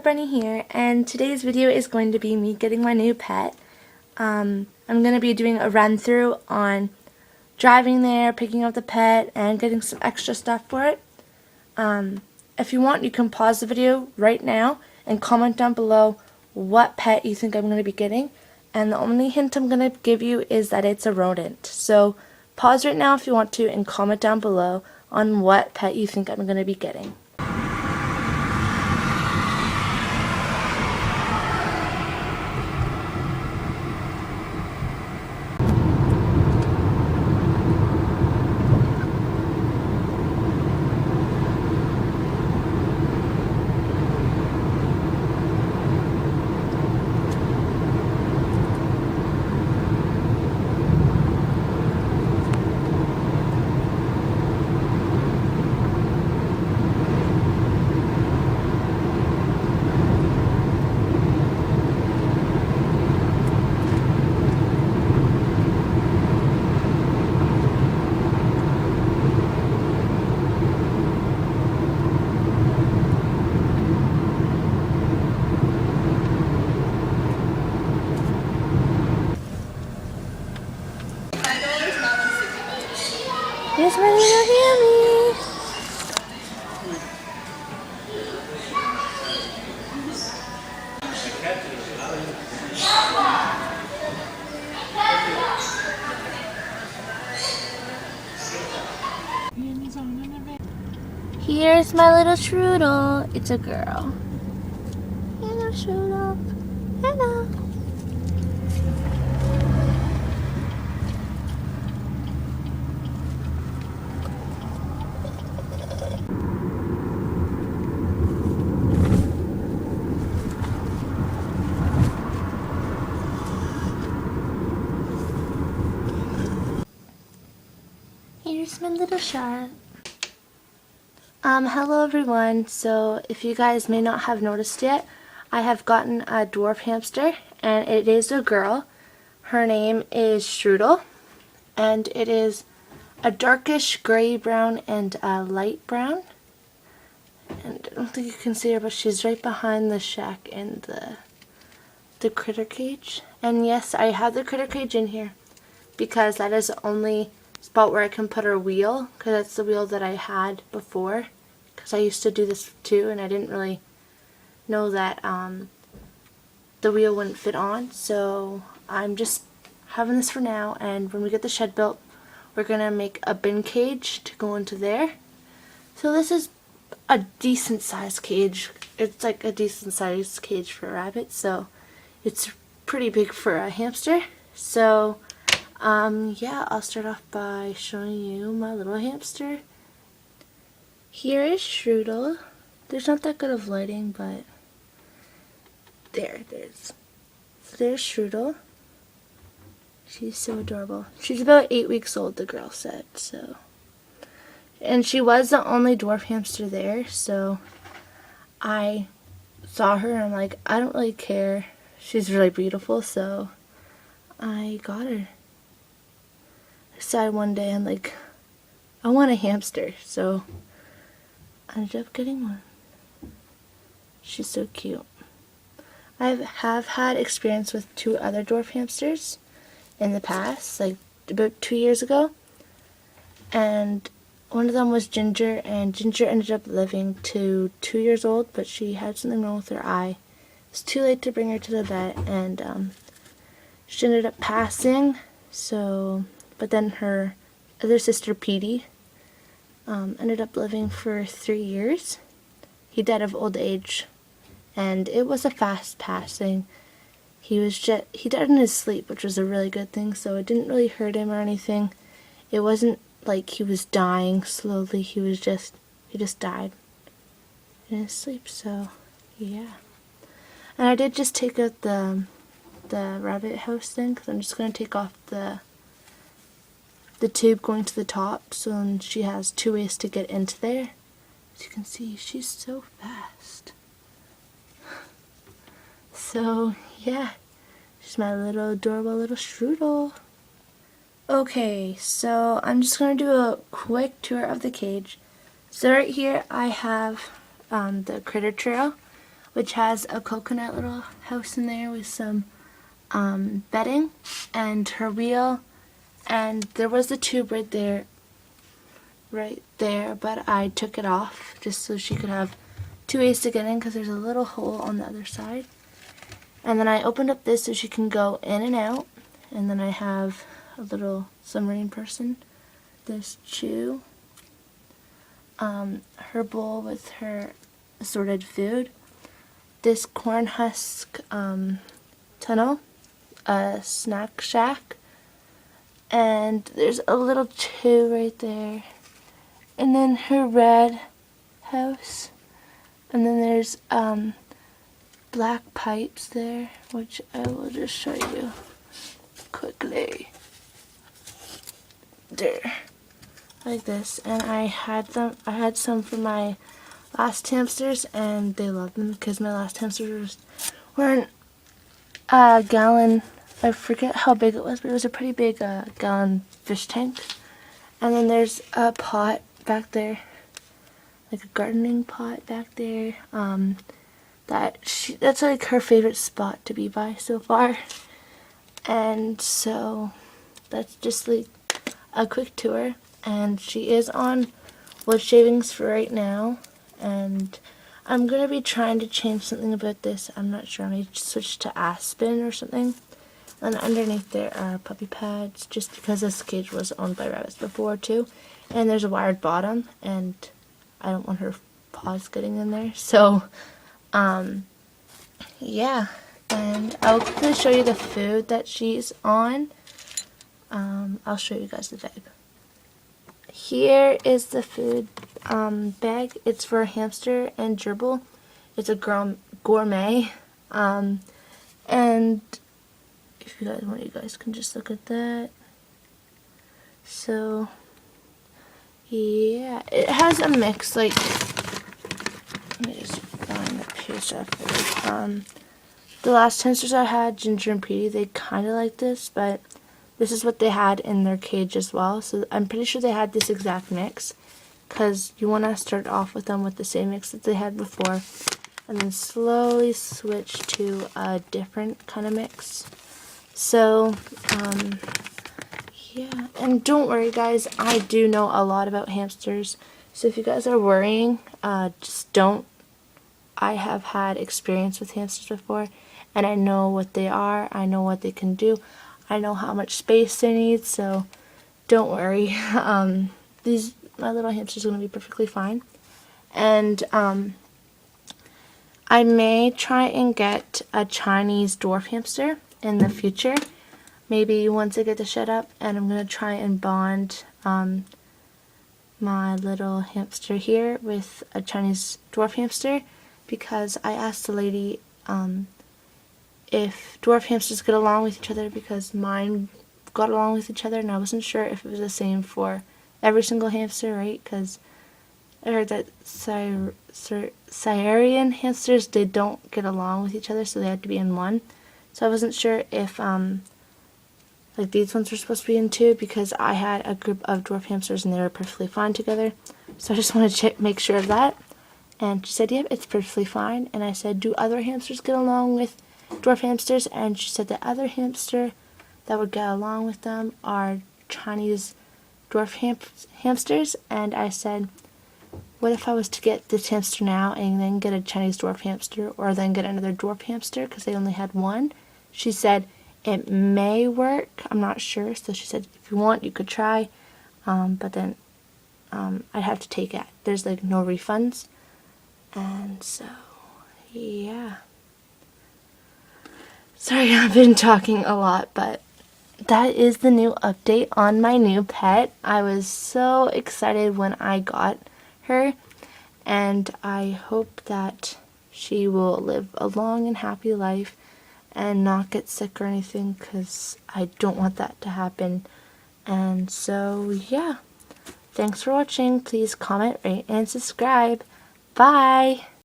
Brenny here, and today's video is going to be me getting my new pet. I'm going to be doing a run through on driving there, picking up the pet, and getting some extra stuff for it. If you want, you can pause the video right now and comment down below what pet you think I'm going to be getting. And the only hint I'm going to give you is that it's a rodent. So pause right now if you want to and comment down below on what pet you think I'm going to be getting. Here's my little hammy. Here's my little strudel. It's a girl. Hello, strudel. Hello. Here's my little shark. Hello everyone. So if you guys may not have noticed yet, I have gotten a dwarf hamster, and it is a girl. Her name is Strudel, and it is a darkish gray brown and a light brown. And I don't think you can see her, but she's right behind the shack in the critter cage. And yes, I have the critter cage in here because that is the only spot where I can put her wheel, because that's the wheel that I had before, because I used to do this too and I didn't really know that the wheel wouldn't fit on. So I'm just having this for now, and when we get the shed built, we're gonna make a bin cage to go into there. So this is a decent sized cage. It's like a decent sized cage for a rabbit, so it's pretty big for a hamster. So yeah, I'll start off by showing you my little hamster. Here is Strudel. There's not that good of lighting, but there's. So there's Strudel. She's so adorable. She's about 8 weeks old, the girl said, so. And she was the only dwarf hamster there, so I saw her and I'm like, I don't really care. She's really beautiful, so I got her. Decided one day I'm like, I want a hamster, so I ended up getting one. She's so cute. I have had experience with 2 other dwarf hamsters in the past, like about 2 years ago, and one of them was Ginger, and Ginger ended up living to 2 years old, but she had something wrong with her eye. It's too late to bring her to the vet, and she ended up passing. So but then her other sister, Petey, ended up living for 3 years. He died of old age, and it was a fast passing. He died in his sleep, which was a really good thing, so it didn't really hurt him or anything. It wasn't like he was dying slowly. He just died in his sleep, so yeah. And I did just take out the rabbit house thing, because I'm just going to take off the tube going to the top, so then she has 2 ways to get into there. As you can see, she's so fast. So yeah, she's my little adorable little strudel. Okay, so I'm just going to do a quick tour of the cage. So right here I have the critter trail, which has a coconut little house in there with some bedding and her wheel, and there was a tube right there, but I took it off just so she could have two ways to get in because there's a little hole on the other side. And then I opened up this so she can go in and out, and then I have a little submarine person, this chew, her bowl with her assorted food, this corn husk tunnel, a snack shack, and there's a little chew right there, and then her red house, and then there's black pipes there, which I will just show you quickly. There, like this. And I had some for my last hamsters, and they loved them because my last hamsters weren't a gallon. I forget how big it was, but it was a pretty big gallon fish tank. And then there's a pot back there, like a gardening pot back there. That's like her favorite spot to be by so far. And so that's just like a quick tour, and she is on wood shavings for right now, and I'm gonna be trying to change something about this. I'm not sure. I may switch to aspen or something. And underneath there are puppy pads, just because this cage was owned by rabbits before too, and there's a wired bottom, and I don't want her paws getting in there. So yeah, and I'll quickly show you the food that she's on. I'll show you guys the bag. Here is the food bag. It's for a hamster and gerbil. It's a gourmet. And if you guys want, you guys can just look at that. So yeah, it has a mix. Like, let me just find the page of it. The last hamsters I had, Ginger and Petey, they kind of like this, but this is what they had in their cage as well. So I'm pretty sure they had this exact mix, because you want to start off with them with the same mix that they had before, and then slowly switch to a different kind of mix. So yeah, and don't worry guys, I do know a lot about hamsters, so if you guys are worrying, just don't. I have had experience with hamsters before, and I know what they are, I know what they can do, I know how much space they need, so don't worry. My little hamsters are going to be perfectly fine. And I may try and get a Chinese dwarf hamster in the future, maybe once I get the shed up, and I'm going to try and bond my little hamster here with a Chinese dwarf hamster, because I asked the lady if dwarf hamsters get along with each other, because mine got along with each other, and I wasn't sure if it was the same for every single hamster, right? Because I heard that Siberian hamsters, they don't get along with each other, so they have to be in one. So I wasn't sure if like these ones were supposed to be in two, because I had a group of dwarf hamsters and they were perfectly fine together. So I just wanted to make sure of that. And she said, yep, it's perfectly fine. And I said, do other hamsters get along with dwarf hamsters? And she said the other hamster that would get along with them are Chinese dwarf hamsters. And I said, what if I was to get this hamster now and then get a Chinese dwarf hamster, or then get another dwarf hamster because they only had one? She said it may work, I'm not sure. So she said, if you want, you could try, but then I'd have to take it. There's like no refunds. And so yeah, sorry, I've been talking a lot, but that is the new update on my new pet. I was so excited when I got her, and I hope that she will live a long and happy life and not get sick or anything, because I don't want that to happen. And so yeah, thanks for watching. Please comment, rate, and subscribe. Bye!